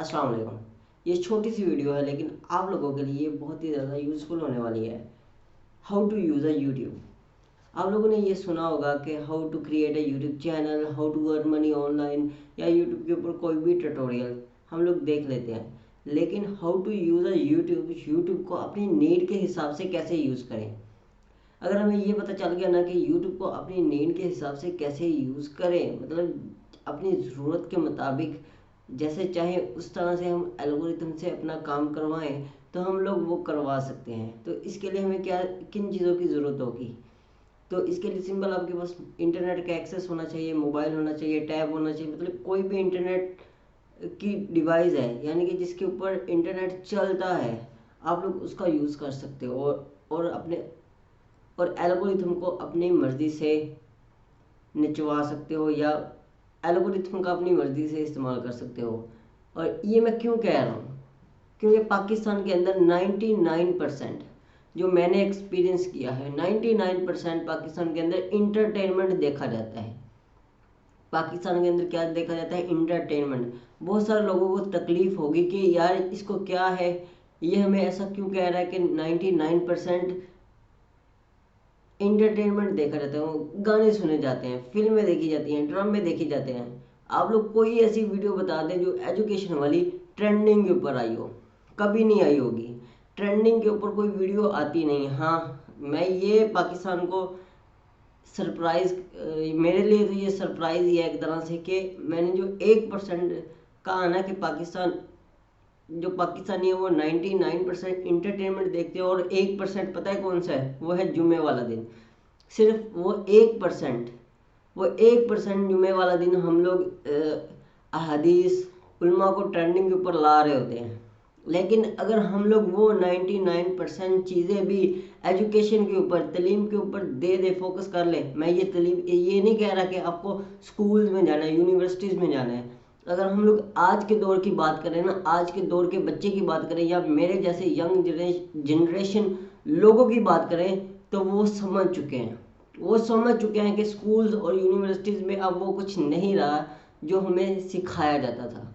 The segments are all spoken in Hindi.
अस्सलाम वालेकुम। ये छोटी सी वीडियो है लेकिन आप लोगों के लिए बहुत ही ज़्यादा यूज़फुल होने वाली है। How to use a YouTube. आप लोगों ने ये सुना होगा कि how to create a YouTube channel, how to earn money online, या यूट्यूब के ऊपर कोई भी ट्यूटोरियल हम लोग देख लेते हैं। लेकिन how to use a YouTube, YouTube को अपनी नीड के हिसाब से कैसे यूज़ करें। अगर हमें ये पता चल गया ना कि यूट्यूब को अपनी नीड के हिसाब से कैसे यूज़ करें, मतलब अपनी ज़रूरत के मुताबिक जैसे चाहे उस तरह से हम एल्गोरिथम से अपना काम करवाएं, तो हम लोग वो करवा सकते हैं। तो इसके लिए हमें क्या किन चीज़ों की ज़रूरत होगी। तो इसके लिए सिंपल आपके पास इंटरनेट का एक्सेस होना चाहिए, मोबाइल होना चाहिए, टैब होना चाहिए, मतलब कोई भी इंटरनेट की डिवाइस है, यानी कि जिसके ऊपर इंटरनेट चलता है, आप लोग उसका यूज़ कर सकते हो और अपने और एल्गोरिथम को अपनी मर्ज़ी से निचवा सकते हो, या एल्गोरिथम का अपनी मर्ज़ी से इस्तेमाल कर सकते हो। और ये मैं क्यों कह रहा हूँ, क्योंकि पाकिस्तान के अंदर 99% जो मैंने एक्सपीरियंस किया है, 99% पाकिस्तान के अंदर इंटरटेनमेंट देखा जाता है। पाकिस्तान के अंदर क्या देखा जाता है, इंटरटेनमेंट। बहुत सारे लोगों को तकलीफ होगी कि यार इसको क्या है, ये हमें ऐसा क्यों कह रहा है कि 99% इंटरटेनमेंट देखा जाता है, वो गाने सुने जाते हैं, फिल्में देखी जाती हैं, ड्रामे देखे जाते हैं। आप लोग कोई ऐसी वीडियो बता दें जो एजुकेशन वाली ट्रेंडिंग के ऊपर आई हो, कभी नहीं आई होगी। ट्रेंडिंग के ऊपर कोई वीडियो आती नहीं। हाँ, मैं ये पाकिस्तान को सरप्राइज, मेरे लिए तो ये सरप्राइज ही है एक तरह से कि मैंने जो 1% कहा ना कि पाकिस्तान, जो पाकिस्तानी है वो 99% इंटरटेनमेंट देखते हैं, और 1% पता है कौन सा है, वो है जुम्मे वाला दिन। सिर्फ वो 1%, वो 1% जुम्मे वाला दिन हम लोग अहादीस उल्मा को ट्रेंडिंग के ऊपर ला रहे होते हैं। लेकिन अगर हम लोग वो 99% चीज़ें भी एजुकेशन के ऊपर, तलीम के ऊपर दे फोकस कर ले। मैं ये तलीम ये नहीं कह रहा कि आपको स्कूल में जाना है, यूनिवर्सिटीज़ में जाना है। अगर हम लोग आज के दौर की बात करें ना, आज के दौर के बच्चे की बात करें, या मेरे जैसे यंग जनरेशन लोगों की बात करें, तो वो समझ चुके हैं, वो समझ चुके हैं कि स्कूल्स और यूनिवर्सिटीज़ में अब वो कुछ नहीं रहा जो हमें सिखाया जाता था।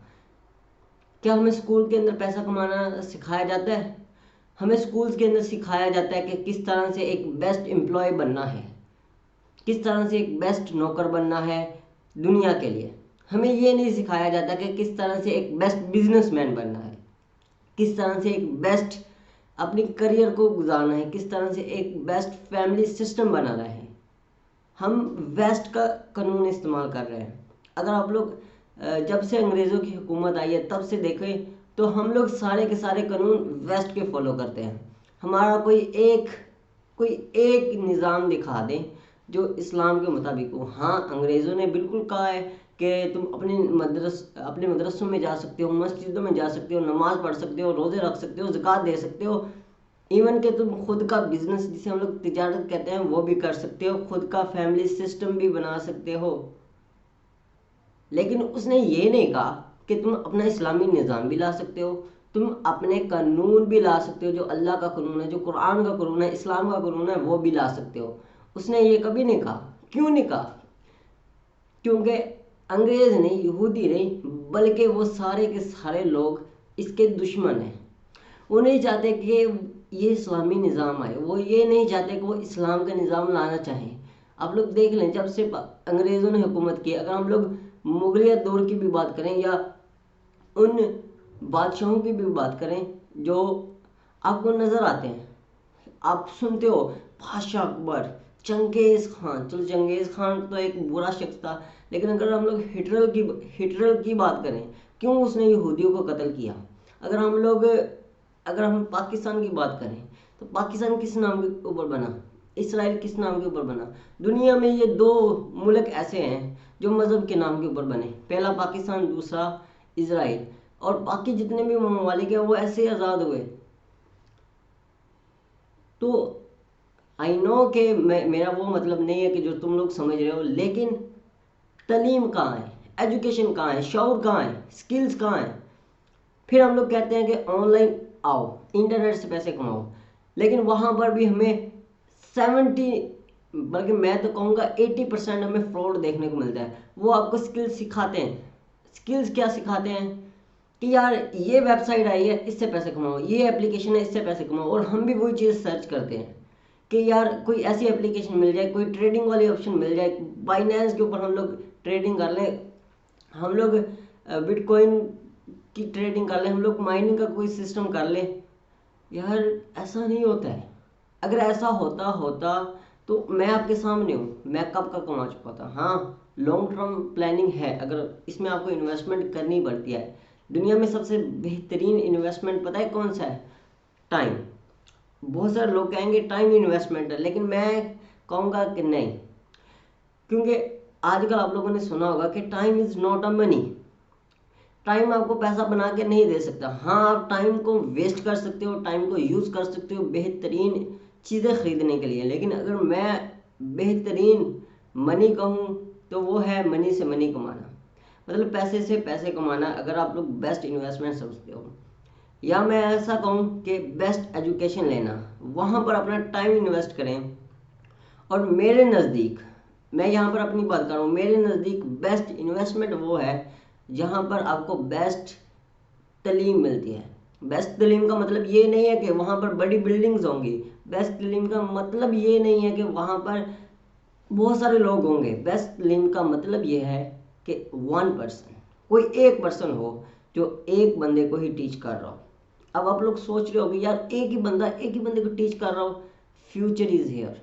क्या हमें स्कूल के अंदर पैसा कमाना सिखाया जाता है? हमें स्कूल्स के अंदर सिखाया जाता है कि किस तरह से एक बेस्ट एम्प्लॉय बनना है, किस तरह से एक बेस्ट नौकर बनना है दुनिया के लिए। हमें ये नहीं सिखाया जाता कि किस तरह से एक बेस्ट बिजनेसमैन बनना है, किस तरह से एक बेस्ट अपनी करियर को गुजारना है, किस तरह से एक बेस्ट फैमिली सिस्टम बनाना है। हम वेस्ट का कानून इस्तेमाल कर रहे हैं। अगर आप लोग जब से अंग्रेज़ों की हुकूमत आई है तब से देखें, तो हम लोग सारे के सारे कानून वेस्ट के फॉलो करते हैं। हमारा कोई एक निज़ाम दिखा दें जो इस्लाम के मुताबिक हो। हाँ, अंग्रेज़ों ने बिल्कुल कहा है कि तुम अपने मदरसों में जा सकते हो, मस्जिदों में जा सकते हो, नमाज़ पढ़ सकते हो, रोज़े रख सकते हो, ज़कात दे सकते हो, इवन कि तुम खुद का बिजनेस जिसे हम लोग तिजारत कहते हैं वो भी कर सकते हो, खुद का फैमिली सिस्टम भी बना सकते हो। लेकिन उसने ये नहीं कहा कि तुम अपना इस्लामी निज़ाम भी ला सकते हो, तुम अपने कानून भी ला सकते हो, जो अल्लाह का कानून है, जो कुरान का कानून है, इस्लाम का कानून है, वो भी ला सकते हो। उसने ये कभी नहीं कहा। क्यों नहीं कहा? क्योंकि अंग्रेज़ नहीं, यहूदी नहीं, बल्कि वो सारे के सारे लोग इसके दुश्मन हैं। वो नहीं चाहते कि ये इस्लामी निज़ाम आए, वो ये नहीं चाहते कि वो इस्लाम का निज़ाम लाना चाहें। आप लोग देख लें, जब से अंग्रेज़ों ने हुकूमत की, अगर हम लोग मुगलिया दौर की भी बात करें या उन बादशाहों की भी बात करें जो आपको नज़र आते हैं, आप सुनते हो, बादशाह अकबर, चंगेज़ खान। चलो, चंगेज़ खान तो एक बुरा शख्स था, लेकिन अगर हम लोग हिटलर की बात करें, क्यों उसने यहूदियों को कत्ल किया। अगर हम पाकिस्तान की बात करें, तो पाकिस्तान किस नाम के ऊपर बना, इसराइल किस नाम के ऊपर बना। दुनिया में ये दो मुल्क ऐसे हैं जो मज़हब के नाम के ऊपर बने, पहला पाकिस्तान, दूसरा इसराइल। और बाकी जितने भी ममालिक हैं वो ऐसे ही आज़ाद हुए। तो आई नो कि मेरा वो मतलब नहीं है कि जो तुम लोग समझ रहे हो, लेकिन तलीम कहाँ है, एजुकेशन कहाँ है, शऊर कहाँ है, स्किल्स कहाँ है। फिर हम लोग कहते हैं कि ऑनलाइन आओ, इंटरनेट से पैसे कमाओ, लेकिन वहाँ पर भी हमें 70, बल्कि मैं तो कहूँगा 80% हमें फ्रॉड देखने को मिलता है। वो आपको स्किल्स सिखाते हैं। स्किल्स क्या सिखाते हैं? कि यार ये वेबसाइट आई है इससे पैसे कमाओ, ये एप्लीकेशन है इससे पैसे कमाओ, और हम भी वही चीज़ सर्च करते हैं कि यार कोई ऐसी एप्लीकेशन मिल जाए, कोई ट्रेडिंग वाली ऑप्शन मिल जाए, बाइनेंस के ऊपर हम लोग ट्रेडिंग कर लें, हम लोग बिटकॉइन की ट्रेडिंग कर लें, हम लोग माइनिंग का कोई सिस्टम कर लें। यार ऐसा नहीं होता है। अगर ऐसा होता होता तो मैं आपके सामने हूँ, मैं कब का कमा चुका था। हाँ, लॉन्ग टर्म प्लानिंग है, अगर इसमें आपको इन्वेस्टमेंट करनी पड़ती है। दुनिया में सबसे बेहतरीन इन्वेस्टमेंट पता है कौन सा है? टाइम। बहुत सारे लोग कहेंगे टाइम इन्वेस्टमेंट है, लेकिन मैं कहूँगा कि नहीं, क्योंकि आजकल आप लोगों ने सुना होगा कि time is not a money. Time आपको पैसा बना के नहीं दे सकता। हाँ, आप टाइम को वेस्ट कर सकते हो, टाइम को यूज़ कर सकते हो बेहतरीन चीज़ें खरीदने के लिए, लेकिन अगर मैं बेहतरीन मनी कहूँ तो वो है मनी से मनी कमाना, मतलब पैसे से पैसे कमाना, अगर आप लोग बेस्ट इन्वेस्टमेंट समझते हो। या मैं ऐसा कहूँ कि बेस्ट एजुकेशन लेना, वहाँ पर अपना टाइम इन्वेस्ट करें। और मेरे नज़दीक, मैं यहाँ पर अपनी बात कर रहा हूँ, मेरे नज़दीक बेस्ट इन्वेस्टमेंट वो है जहाँ पर आपको बेस्ट तालीम मिलती है। बेस्ट तालीम का मतलब ये नहीं है कि वहाँ पर बड़ी बिल्डिंग्स होंगी। बेस्ट तालीम का मतलब ये नहीं है कि वहाँ पर बहुत सारे लोग होंगे। बेस्ट तालीम का मतलब ये है कि वन पर्सन, कोई एक पर्सन हो जो एक बंदे को ही टीच कर रहा हो। अब आप लोग सोच रहे हो कि यार एक ही बंदे को टीच कर रहा हो। फ्यूचर इज़ हेयर,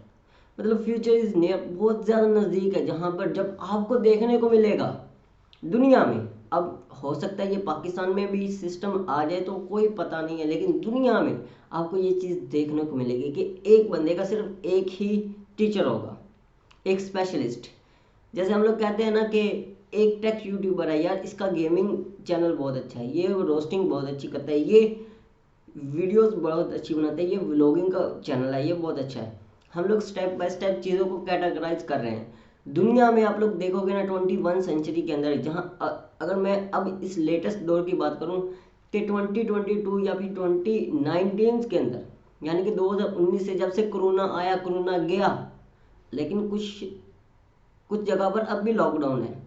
मतलब फ्यूचर इज़ नियर, बहुत ज़्यादा नज़दीक है, जहाँ पर जब आपको देखने को मिलेगा दुनिया में। अब हो सकता है ये पाकिस्तान में भी सिस्टम आ जाए तो कोई पता नहीं है, लेकिन दुनिया में आपको ये चीज़ देखने को मिलेगी कि एक बंदे का सिर्फ एक ही टीचर होगा, एक स्पेशलिस्ट। जैसे हम लोग कहते हैं ना कि एक टेक यूट्यूबर है यार, इसका गेमिंग चैनल बहुत अच्छा है, ये रोस्टिंग बहुत अच्छी करता है, ये वीडियोस बहुत अच्छी बनाता है, ये व्लॉगिंग का चैनल है, ये बहुत अच्छा है। हम लोग स्टेप बाय स्टेप चीज़ों को कैटेगराइज कर रहे हैं। दुनिया में आप लोग देखोगे ना 21 सेंचुरी के अंदर, जहाँ अगर मैं अब इस लेटेस्ट दौर की बात करूँ कि 2022 या फिर 2019 के अंदर, यानी कि 2019 से जब से कोरोना आया कोरोना गया, लेकिन कुछ कुछ जगह पर अब भी लॉकडाउन है।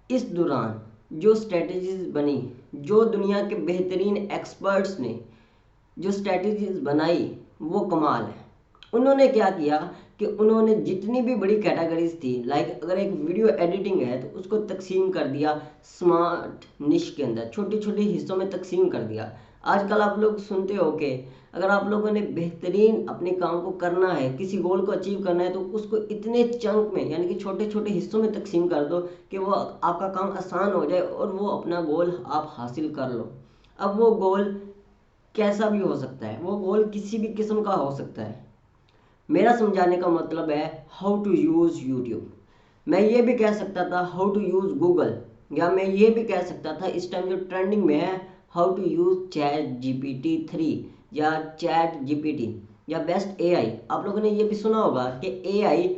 इस दौरान जो स्ट्रेटजीज बनी, जो दुनिया के बेहतरीन एक्सपर्ट्स ने जो स्ट्रेटजीज बनाई, वो कमाल है। उन्होंने क्या किया कि उन्होंने जितनी भी बड़ी कैटेगरीज थी, लाइक अगर एक वीडियो एडिटिंग है तो उसको तकसीम कर दिया स्मार्ट निश के अंदर, छोटे छोटे हिस्सों में तकसीम कर दिया। आजकल आप लोग सुनते हो कि अगर आप लोगों ने बेहतरीन अपने काम को करना है, किसी गोल को अचीव करना है, तो उसको इतने चंक में यानी कि छोटे छोटे हिस्सों में तकसीम कर दो कि वो आपका काम आसान हो जाए और वो अपना गोल आप हासिल कर लो। अब वो गोल कैसा भी हो सकता है, वो गोल किसी भी किस्म का हो सकता है। मेरा समझाने का मतलब है हाउ टू यूज़ यूट्यूब। मैं ये भी कह सकता था हाउ टू यूज़ गूगल, या मैं ये भी कह सकता था इस टाइम जो ट्रेंडिंग में है हाउ टू यूज़ ChatGPT 3 या ChatGPT या बेस्ट एआई। आप लोगों ने ये भी सुना होगा कि एआई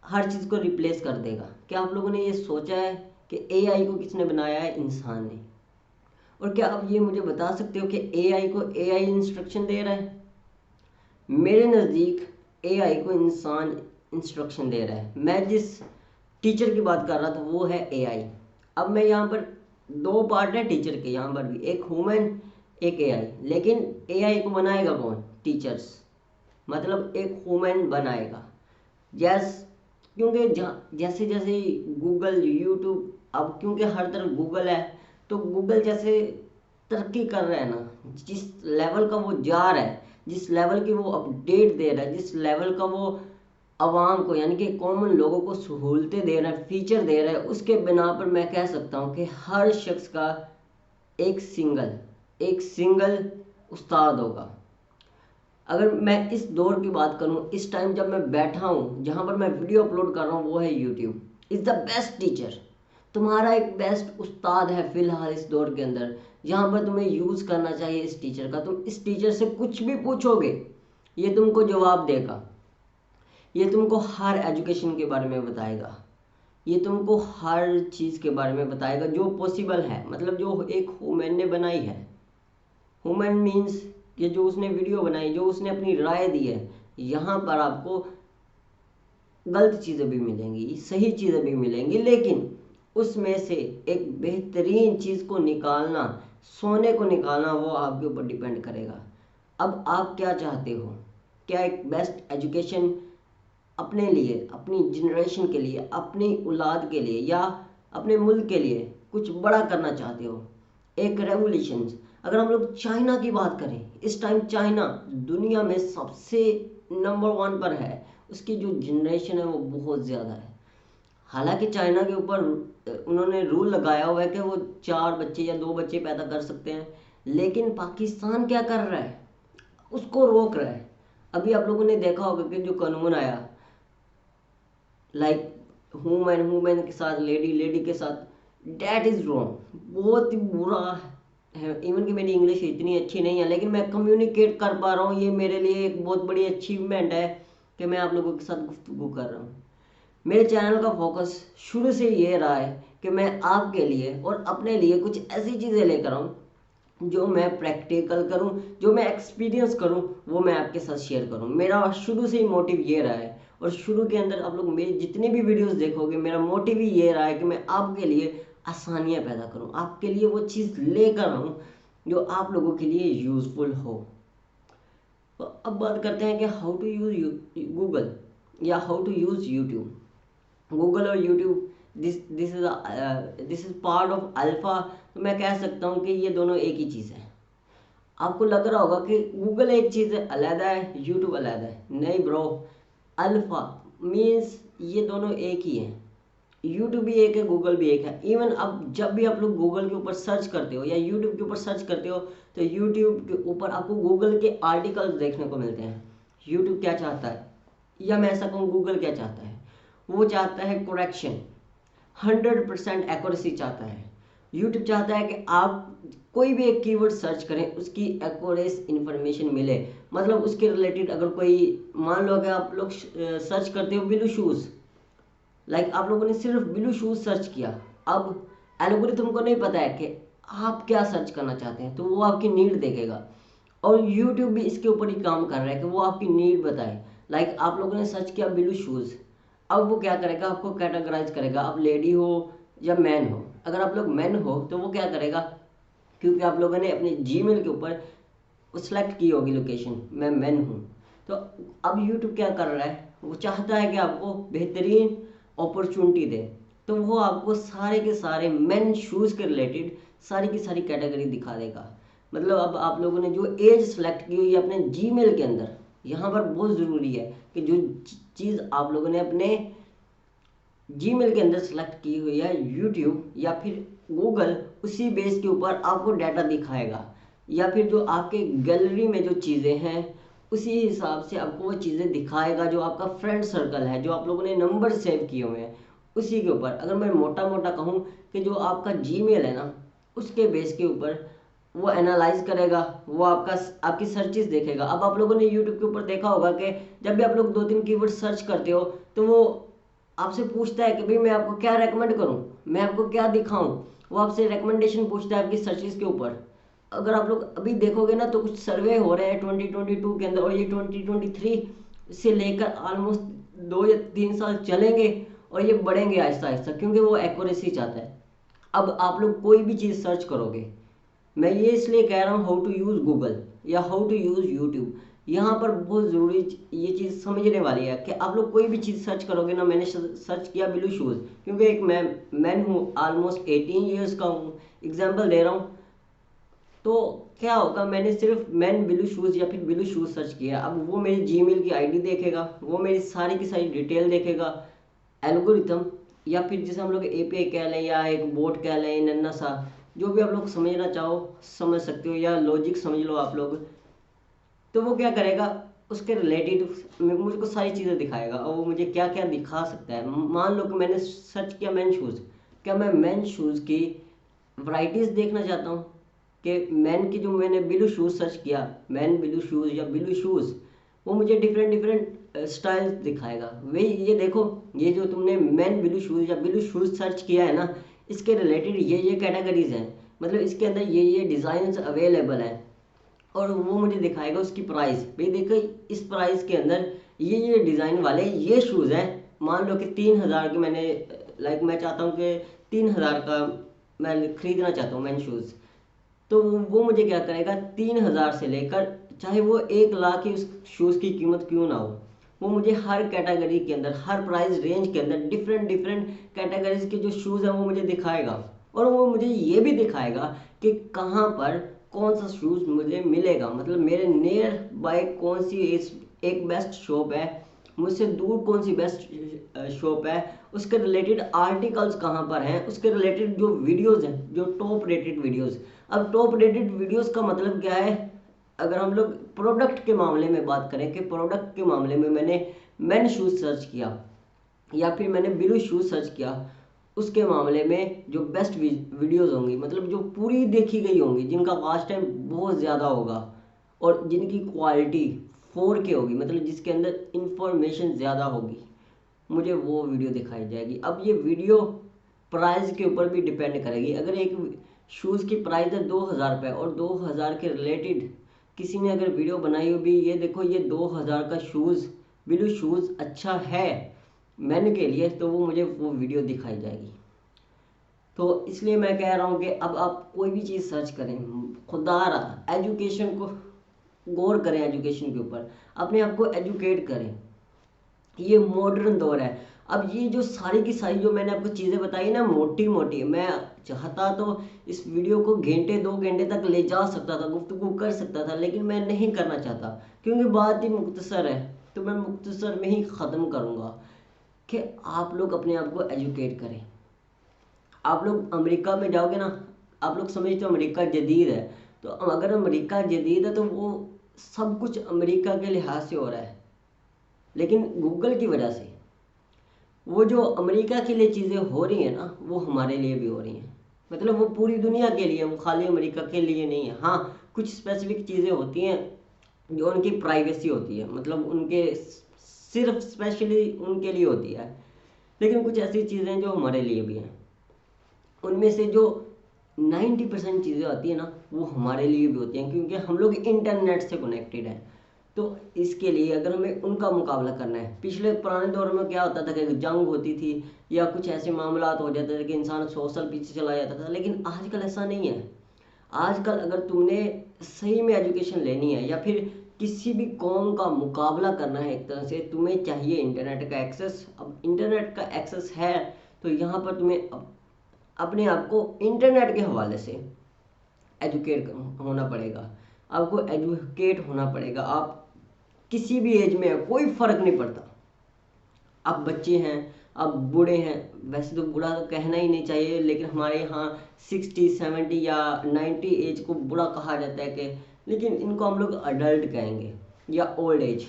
हर चीज़ को रिप्लेस कर देगा। क्या आप लोगों ने ये सोचा है कि एआई को किसने बनाया है? इंसान ने। और क्या आप ये मुझे बता सकते हो कि एआई को एआई इंस्ट्रक्शन दे रहा है? मेरे नज़दीक एआई को इंसान इंस्ट्रक्शन दे रहा है। मैं जिस टीचर की बात कर रहा था वो है एआई। अब मैं यहाँ पर दो पार्ट है टीचर के, यहाँ पर भी एक ह्यूमन एक एआई, लेकिन एआई को बनाएगा कौन? टीचर्स, मतलब एक ह्यूमन बनाएगा। यस, क्योंकि जैसे जैसे गूगल यूट्यूब, अब क्योंकि हर तरफ गूगल है, तो गूगल जैसे तरक्की कर रहा है ना, जिस लेवल का वो जा रहा है, जिस लेवल की वो अपडेट दे रहा है, जिस लेवल का वो आवाम को यानी कि कॉमन लोगों को सहूलतें दे रहा है, फीचर दे रहा है, उसके बिना पर मैं कह सकता हूँ कि हर शख्स का एक सिंगल उस्ताद होगा। अगर मैं इस दौर की बात करूं, इस टाइम जब मैं बैठा हूं जहां पर मैं वीडियो अपलोड कर रहा हूं, वो है YouTube is the best teacher. तुम्हारा एक बेस्ट उस्ताद है फिलहाल इस दौर के अंदर, जहां पर तुम्हें यूज़ करना चाहिए इस टीचर का। तुम इस टीचर से कुछ भी पूछोगे, ये तुमको जवाब देगा, ये तुमको हर एजुकेशन के बारे में बताएगा, ये तुमको हर चीज़ के बारे में बताएगा जो पॉसिबल है, मतलब जो एक ह्यूमन ने बनाई है। ह्यूमन मीन्स ये जो उसने वीडियो बनाई, जो उसने अपनी राय दी है। यहाँ पर आपको गलत चीज़ें भी मिलेंगी, सही चीज़ें भी मिलेंगी, लेकिन उसमें से एक बेहतरीन चीज़ को निकालना, सोने को निकालना, वो आपके ऊपर डिपेंड करेगा। अब आप क्या चाहते हो? क्या एक बेस्ट एजुकेशन अपने लिए, अपनी जनरेशन के लिए, अपनी औलाद के लिए, या अपने मुल्क के लिए कुछ बड़ा करना चाहते हो? एक रेवोल्यूशन। अगर हम लोग चाइना की बात करें, इस टाइम चाइना दुनिया में सबसे नंबर 1 पर है। उसकी जो जनरेशन है वो बहुत ज़्यादा है। हालांकि चाइना के ऊपर उन्होंने रूल लगाया हुआ है कि वो 4 बच्चे या 2 बच्चे पैदा कर सकते हैं, लेकिन पाकिस्तान क्या कर रहा है? उसको रोक रहा है। अभी आप लोगों ने देखा होगा कि जो कानून आया, लाइक वुमेन के साथ लेडी, लेडी के साथ, डैट इज़ रॉन्ग। बहुत ही बुरा है। इवन कि मेरी इंग्लिश इतनी अच्छी नहीं है, लेकिन मैं कम्युनिकेट कर पा रहा हूँ, ये मेरे लिए एक बहुत बड़ी अचीवमेंट है कि मैं आप लोगों के साथ गुफ्तगू कर रहा हूँ। मेरे चैनल का फोकस शुरू से ये रहा है कि मैं आपके लिए और अपने लिए कुछ ऐसी चीज़ें लेकर आऊँ जो मैं प्रैक्टिकल करूं, जो मैं एक्सपीरियंस करूं, वो मैं आपके साथ शेयर करूं। मेरा शुरू से ही मोटिव ये रहा है, और शुरू के अंदर आप लोग मेरी जितनी भी वीडियोस देखोगे, मेरा मोटिव ही ये रहा है कि मैं आपके लिए आसानियां पैदा करूं, आपके लिए वो चीज़ लेकर आऊं जो आप लोगों के लिए यूज़फुल हो। तो अब बात करते हैं कि हाउ टू यूज़ गूगल या how to use YouTube. Google और YouTube, this is part of alpha. तो मैं कह सकता हूँ कि ये दोनों एक ही चीज़ है। आपको लग रहा होगा कि गूगल एक चीज़ है, अलग है, यूट्यूब अलग है। नहीं ब्रो, अल्फा मीन्स ये दोनों एक ही हैं। यूट्यूब भी एक है, गूगल भी एक है। इवन अब जब भी आप लोग गूगल के ऊपर सर्च करते हो या यूट्यूब के ऊपर सर्च करते हो, तो यूट्यूब के ऊपर आपको गूगल के आर्टिकल्स देखने को मिलते हैं। यूट्यूब क्या चाहता है, या मैं ऐसा कहूँ गूगल क्या चाहता है, वो चाहता है करेक्शन, 100% एक्यूरेसी चाहता है। यूट्यूब चाहता है कि आप कोई भी एक कीवर्ड सर्च करें, उसकी एक्यूरेट इन्फॉर्मेशन मिले। मतलब उसके रिलेटेड अगर कोई, मान लो कि आप लोग सर्च करते हो ब्लू शूज़, लाइक आप लोगों ने सिर्फ ब्लू शूज़ सर्च किया। अब एल्गोरिथम को नहीं पता है कि आप क्या सर्च करना चाहते हैं, तो वो आपकी नीड देखेगा। और यूट्यूब भी इसके ऊपर ही काम कर रहा है कि वो आपकी नीड बताए। लाइक आप लोगों ने सर्च किया ब्लू शूज़, अब वो क्या करेगा, आपको कैटेगराइज करेगा, आप लेडी हो या मैन हो। अगर आप लोग मैन हो तो वो क्या करेगा, क्योंकि आप लोगों ने अपने जीमेल के ऊपर सेलेक्ट की होगी लोकेशन, मैं मैन हूँ। तो अब यूट्यूब क्या कर रहा है, वो चाहता है कि आपको बेहतरीन अपॉर्चुनिटी दे, तो वो आपको सारे के सारे मेन शूज़ के रिलेटेड सारी की सारी कैटेगरी दिखा देगा। मतलब अब आप लोगों ने जो एज सेलेक्ट की हुई है अपने जीमेल के अंदर, यहाँ पर बहुत ज़रूरी है कि जो चीज़ आप लोगों ने अपने जीमेल के अंदर सेलेक्ट की हुई है, यूट्यूब या फिर गूगल उसी बेस के ऊपर आपको डाटा दिखाएगा, या फिर जो आपके गैलरी में जो चीज़ें हैं उसी हिसाब से आपको वो चीज़ें दिखाएगा। जो आपका फ्रेंड सर्कल है, जो आप लोगों ने नंबर सेव किए हुए हैं, उसी के ऊपर अगर मैं मोटा मोटा कहूँ कि जो आपका जीमेल है ना, उसके बेस के ऊपर वो एनालाइज करेगा, वो आपकी सर्चेस देखेगा। अब आप लोगों ने यूट्यूब के ऊपर देखा होगा कि जब भी आप लोग 2-3 कीवर्ड सर्च करते हो, तो वो आपसे पूछता है कि भाई मैं आपको क्या रेकमेंड करूं, मैं आपको क्या दिखाऊं। वो आपसे रिकमेंडेशन पूछता है आपकी सर्चेस के ऊपर। अगर आप लोग अभी देखोगे ना, तो कुछ सर्वे हो रहे हैं 2022 के अंदर, और ये 2023 से लेकर ऑलमोस्ट 2 या 3 साल चलेंगे, और ये बढ़ेंगे आहिस्ता आहिस्ता, क्योंकि वो एक्यूरेसी चाहता है। अब आप लोग कोई भी चीज़ सर्च करोगे, मैं ये इसलिए कह रहा हूँ हाउ टू यूज़ गूगल या हाउ टू यूज़ यूट्यूब, यहाँ पर बहुत ज़रूरी ये चीज़ समझने वाली है कि आप लोग कोई भी चीज़ सर्च करोगे ना। मैंने सर्च किया ब्लू शूज़, क्योंकि एक मैन हूँ, ऑलमोस्ट 18 ईयर्स का हूँ, एग्जाम्पल दे रहा हूँ। तो क्या होगा, मैंने सिर्फ मैन ब्लू शूज़ या फिर ब्लू शूज़ सर्च किया, अब वो मेरी जीमेल की आईडी देखेगा, वो मेरी सारी की सारी डिटेल देखेगा एल्गोरिथम, या फिर जिसे हम लोग एपीआई कह लें या एक बोट कह लें, नन्ना सा, जो भी आप लोग समझना चाहो समझ सकते हो, या लॉजिक समझ लो आप लोग। तो वो क्या करेगा, उसके रिलेटेड मुझको सारी चीज़ें दिखाएगा, और वो मुझे क्या क्या दिखा सकता है। मान लो कि मैंने सर्च किया मैन शूज़, क्या मैं मैन शूज़ की वैराइटीज़ देखना चाहता हूँ कि मैन की, जो मैंने ब्लू शूज़ सर्च किया, मैन ब्लू शूज़ या ब्लू शूज़, वो मुझे डिफरेंट डिफरेंट स्टाइल्स दिखाएगा। वही ये देखो, ये जो तुमने मैन ब्लू शूज़ या ब्लू शूज़ सर्च किया है ना, इसके रिलेटेड ये कैटेगरीज हैं, मतलब इसके अंदर ये डिज़ाइंस अवेलेबल हैं, और वो मुझे दिखाएगा उसकी प्राइस। भाई देखो, इस प्राइस के अंदर ये डिज़ाइन वाले ये शूज़ हैं। मान लो कि 3,000 के मैंने लाइक मैं चाहता हूँ कि 3,000 का मैं खरीदना चाहता हूँ मैन शूज़, तो वो मुझे क्या करेगा, 3,000 से लेकर चाहे वो 1 लाख की उस शूज़ की कीमत क्यों ना हो, वो मुझे हर कैटेगरी के अंदर, हर प्राइस रेंज के अंदर डिफरेंट डिफरेंट कैटेगरीज के जो शूज़ हैं वो मुझे दिखाएगा। और वो मुझे ये भी दिखाएगा कि कहाँ पर कौन सा शूज़ मुझे मिलेगा, मतलब मेरे नियर बाय कौन सी एक बेस्ट शॉप है, मुझसे दूर कौन सी बेस्ट शॉप है, उसके रिलेटेड आर्टिकल्स कहाँ पर हैं, उसके रिलेटेड जो वीडियोस हैं, जो टॉप रेटेड वीडियोस। अब टॉप रेटेड वीडियोस का मतलब क्या है, अगर हम लोग प्रोडक्ट के मामले में बात करें कि प्रोडक्ट के मामले में मैंने मैन शूज़ सर्च किया या फिर मैंने ब्लू शूज़ सर्च किया, उसके मामले में जो बेस्ट वीडियोस होंगी, मतलब जो पूरी देखी गई होंगी, जिनका वॉच टाइम बहुत ज़्यादा होगा और जिनकी क्वालिटी 4K होगी, मतलब जिसके अंदर इंफॉर्मेशन ज़्यादा होगी, मुझे वो वीडियो दिखाई जाएगी। अब ये वीडियो प्राइस के ऊपर भी डिपेंड करेगी। अगर एक शूज़ की प्राइस है 2,000 रुपये और 2,000 के रिलेटेड किसी ने अगर वीडियो बनाई हो भी, ये देखो ये 2,000 का शूज़ ब्लू शूज़ अच्छा है मैन के लिए, तो वो मुझे वो वीडियो दिखाई जाएगी। तो इसलिए मैं कह रहा हूँ कि अब आप कोई भी चीज़ सर्च करें, खुदारा एजुकेशन को गौर करें, एजुकेशन के ऊपर अपने आप को एजुकेट करें। ये मॉडर्न दौर है। अब ये जो सारी की सारी जो मैंने आपको चीज़ें बताई ना, मोटी मोटी, मैं चाहता तो इस वीडियो को घंटे 2 घंटे तक ले जा सकता था, गुफ्तगू कर सकता था, लेकिन मैं नहीं करना चाहता क्योंकि बात ही मुख्तसर है। तो मैं मुख्तसर में ही ख़त्म करूँगा कि आप लोग अपने आप को एजुकेट करें। आप लोग अमेरिका में जाओगे ना, आप लोग समझते हो अमेरिका जदीद है, तो अगर अमेरिका जदीद है तो वो सब कुछ अमेरिका के लिहाज से हो रहा है, लेकिन गूगल की वजह से वो जो अमेरिका के लिए चीज़ें हो रही हैं ना, वो हमारे लिए भी हो रही हैं। मतलब वो पूरी दुनिया के लिए, वो खाली अमेरिका के लिए नहीं है। हाँ, कुछ स्पेसिफिक चीज़ें होती हैं जो उनकी प्राइवेसी होती है, मतलब उनके सिर्फ स्पेशली उनके लिए होती है, लेकिन कुछ ऐसी चीज़ें जो हमारे लिए भी हैं, उनमें से जो 90% चीज़ें आती है ना, वो हमारे लिए भी होती हैं क्योंकि हम लोग इंटरनेट से कनेक्टेड हैं। तो इसके लिए अगर हमें उनका मुकाबला करना है, पिछले पुराने दौर में क्या होता था कि जंग होती थी या कुछ ऐसे मामला हो जाते थे कि इंसान 100 साल पीछे चला जाता था, लेकिन आजकल ऐसा नहीं है। आजकल अगर तुमने सही में एजुकेशन लेनी है या फिर किसी भी कौम का मुकाबला करना है, एक तरह से तुम्हें चाहिए इंटरनेट का एक्सेस। अब इंटरनेट का एक्सेस है तो यहाँ पर तुम्हें अपने आप को इंटरनेट के हवाले से एजुकेट होना पड़ेगा। आपको एजुकेट होना पड़ेगा। आप किसी भी एज में है, कोई फ़र्क नहीं पड़ता। आप बच्चे हैं, आप बूढ़े हैं, वैसे तो बूढ़ा तो कहना ही नहीं चाहिए, लेकिन हमारे यहाँ 60, 70 या 90 एज को बूढ़ा कहा जाता है कि, लेकिन इनको हम लोग अडल्ट कहेंगे या ओल्ड एज।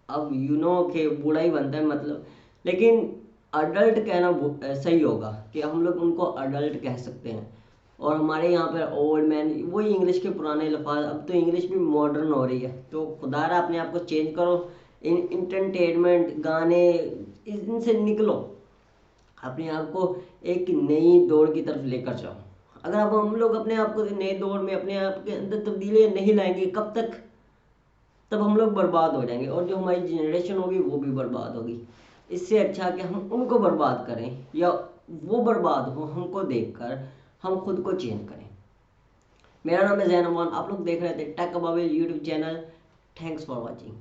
अब यू नो कि बूढ़ा ही बनता है मतलब, लेकिन अडल्ट कहना सही होगा कि हम लोग उनको अडल्ट कह सकते हैं। और हमारे यहाँ पर ओल्ड मैन, वही इंग्लिश के पुराने लफाज, अब तो इंग्लिश भी मॉडर्न हो रही है। तो खुदारा अपने आप को चेंज करो, इंटरटेनमेंट गाने इनसे निकलो, अपने आप को एक नई दौड़ की तरफ लेकर जाओ। अगर अब हम लोग अपने आप को नए दौर में अपने आप के अंदर तब्दीलियाँ नहीं लाएंगे, कब तक, तब हम लोग बर्बाद हो जाएंगे और जो हमारी जनरेशन होगी वो भी बर्बाद होगी। इससे अच्छा कि हम उनको बर्बाद करें या वो बर्बाद हो हमको देखकर, हम खुद को चेंज करें। मेरा नाम है जैन अमान, आप लोग देख रहे थे टेक अबाविल YouTube channel. Thanks for watching.